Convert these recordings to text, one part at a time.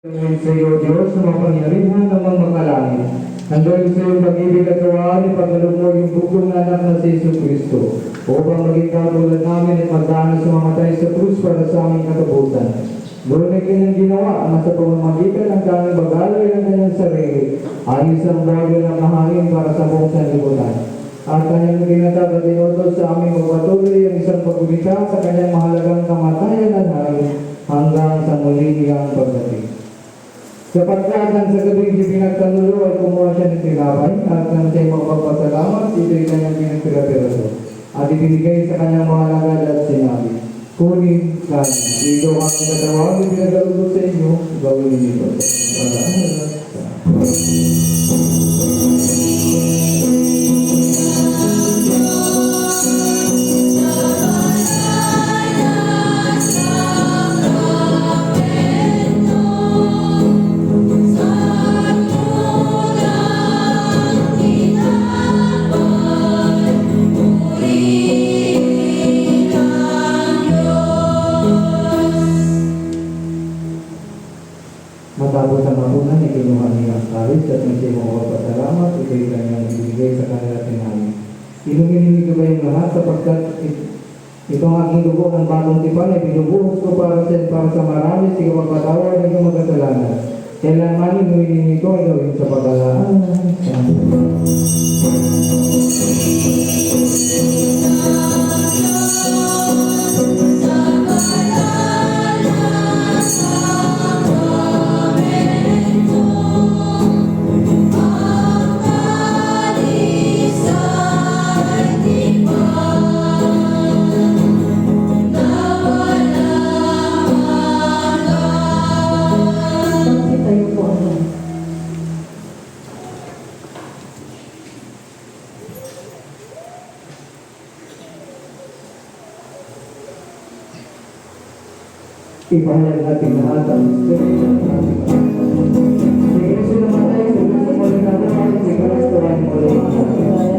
Ngayon sa iyo, Diyos, na mapangyarihan namang makalangit. Hanggang sa iyong pag-ibig at kawaan, ipagkaloob mo yung bugtong na anak na si Yesu Cristo, upang maging katulad namin at magdaan sa mamatay sa krus para sa aming katapusan. Doon ay kanyang ginawa na sa pamamagitan ng kanyang bagalay ng kanyang sarili, ay isang bagay na mahalin para sa buong sanlibutan. At kanyang ginatag at inutos sa aming magpatuloy ang isang pagulita sa kanyang mahalagang kamatayan at hari hanggang sa muli niyang pagdating. Sapagkat ang sa gabing si pinagkanulo ay kumuha siya ng tinapay at nang siya'y magpapasalamat, ito'y kanyang pinagpirapiraso at ibinigay sa kanyang mga lagad at sinabi, kunin kanin, dito ang katawan na pinagaluto sa inyo, gawin nito. Matapos ang mapunan, ikinuha niya ang kalis at may magpapasalamat, ito'y kanyang ibigay sa kanila tinami. Inumin ninyo ba yung lahat sapagkat itong aking dugo ng bagong tipan ay binubuhos ko para sa marami sa kapagpatawad ng iyong magkasalanan. Kailangan inumin ninyo ito ay gawin sa pagkalaan. Ipahayag natin lahat ang Espiritu ng ating Panginoon. Si Kristo namatay, si Kristo muli nabuhay, si Kristo ay muli nabuhay.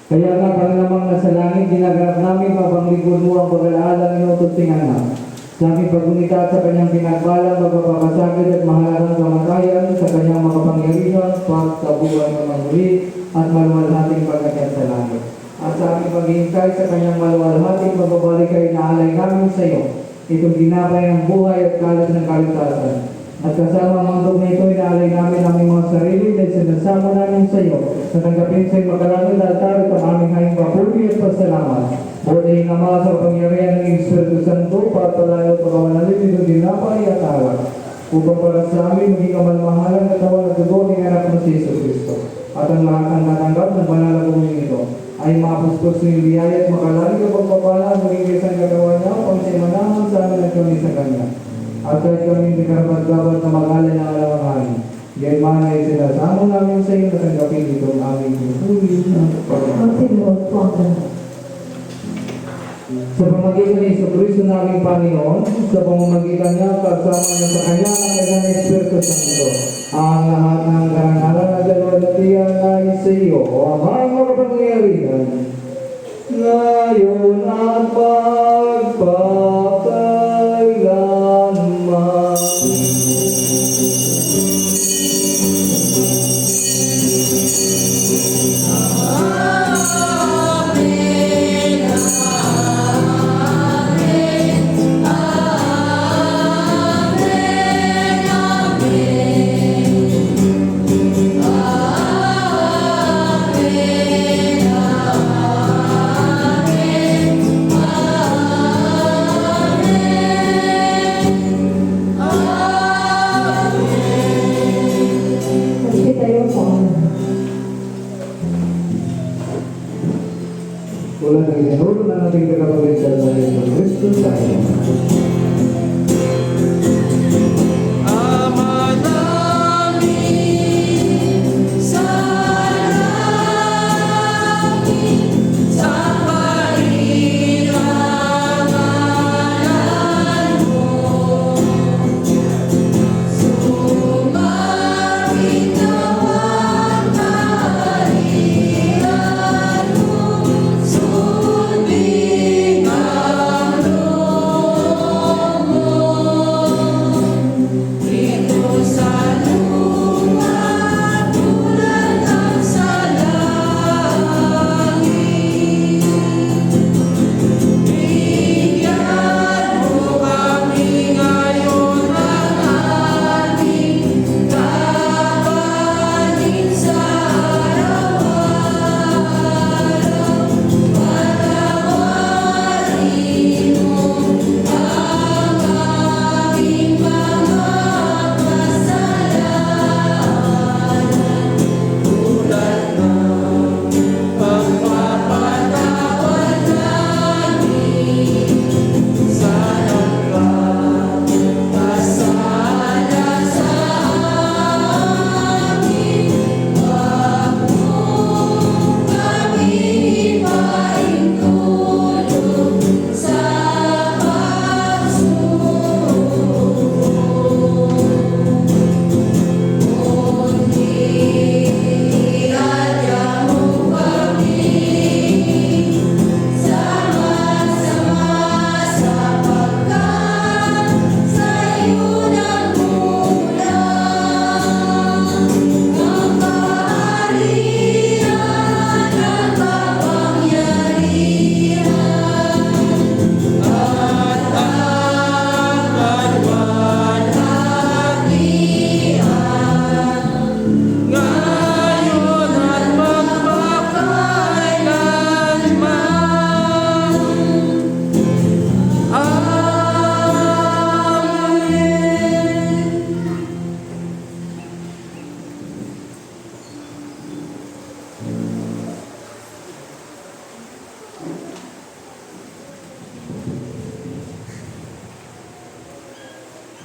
Kaya nga, Panginoong nasa langit, ginaganap namin mabang lingkod mo ang pag-alaala ng inutot tingana. Sa aming pagunita sa kanyang pinagbalang, magpapakasakit at mahalagang kamatayan, sa kanyang makapangyarihan, pagkabuhay ng muli, at maluwalhating pagkakyat sa langit. At sa aming paghihintay sa kanyang maluwalhating magbabalik ay naalay namin sa iyo, itong ginabay ng buhay at kalat ng kaligtasan. At kasama ang mandog na ito, inaalay namin ang aming mga sarili dahil sinasama namin sa iyo sa tanggapin sa iyong makalangit na altar at ang aming haing papuri at pasalamat. Buti ng Ama sa pangyarihan ng Espiritu Santo, patalayo at pagkawanalip nito dinapay at awat. Upang para sa amin, maging kamalmahalan at katawan at dugo ng anak mo si Yesu Cristo. At ang lahat ng natanggap ng banal na gawin nito ay mapuspos ng biyaya at makalangit at pagpapala maging isang gagawa niya upang siya manahan sa amin at kami sa Kanya. At kahit kami hindi karapat-dapat na mag-alay ng alamang yan man ay sinasamo namin sa iyo na tanggapin itong aming pinupuli ng pagkakas. Sa pamamagitan ni Yesu Cristo na aming Panginoon, sa pamamagitan niya, kasama niya sa Kanya ang kanyang Espiritu Santo, ang lahat ng karangalan at dalawalatian ay sa iyo, o amang makapangyarihan, ngayon at magpapakailanman. Amen. Tulad ng itinuro na nating tagapagligtas na Yesu Cristo sa iyo.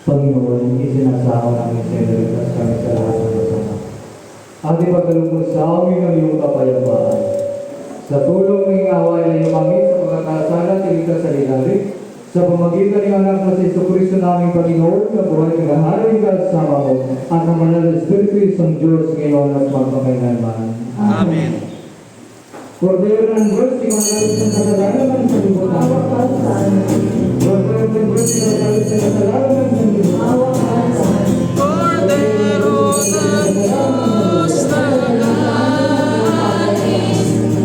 Panginoon, isinasama namin sa iyo, ligtas kami sa lahat ng masama. Ating pagkalugod sa amin ng iyong kapayapaan. Sa tulong ng away na lumangit sa mga kasala, tiligtas sa linalik, sa pamagitan ng anak na si Jesucristo naming Panginoon, na buhay naghaharing kasama mo, at ang manal na Espiritu isang Diyos ngayon at magpakailanman. Amen. Cordero ng Diyos, imanalot sa kasalanan ng sanlibutan. Cordero ng Diyos, imanalot sa kasalanan ng sanlibutan. Cordero ng Diyos na naghahalis,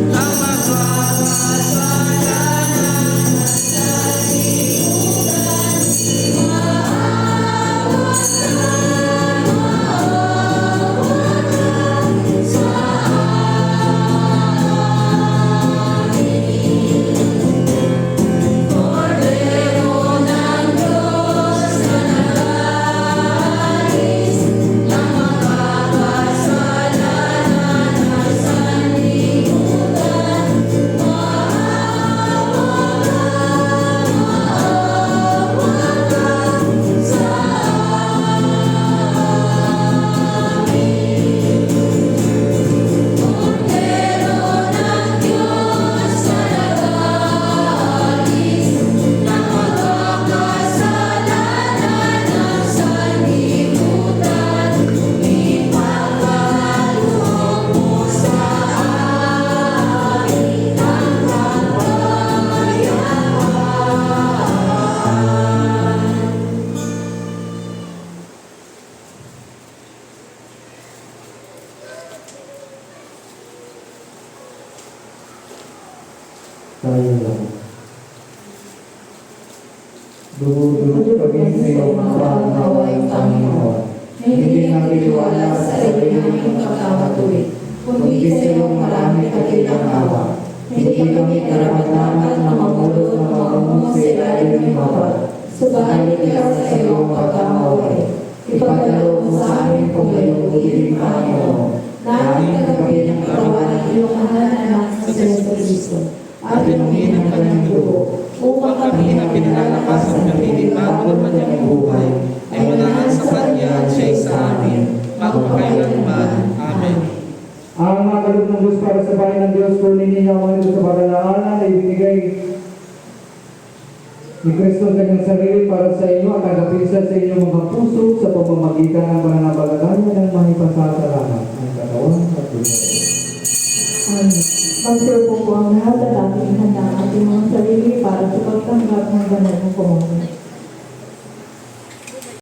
ang magpapasalanan sa lipunan, maawa ka sa Cordero ng Diyos na naghahalis, ang magpapasalanan sa sanlibutan, maawa ka sa Cordero ng Diyos na naghahalis, ang magpapasalanan ng sanlibutan, ipagkaloob mo sa amin ang kapayapaan. Tayo lang. Dumudulog kami sa iyong awa ng Panginoon. Hindi namin iwala sa sarili naming pagkakatuwid, kundi sa iyong marami kabilang awa. Hindi kami karapat-dapat na mamulot ng mamungo sa ilalim ng bawal. Subalit ikaw sa iyong pagkamaway. Ipagkaloob mo sa amin kung iyong iling Panginoon. Na aming kagabi ng katawan ng iyong mahal na anak sa Jesu Cristo. At inumin ang kanyang dugo, upang kami na pinalalakas ng naglilipagan ng kanyang buhay, ay manahan sa Kanya at siya'y sa amin, magpakailanman. Amen. Ang mga kaloob ng Diyos para sa bayan ng Diyos, kunin ninyo ang mga ito sa paglalaanan na ibinigay ni Kristo ang kanyang sarili para sa inyo at tagapisa sa inyong mga puso sa pamamagitan ng pananampalataya ng mahipasasalamat ang katawan at dugo. Amen. Magsiupo po ang lahat at ating handa ang ating mga sarili para sa pagtanggap ng banal ng komunyon.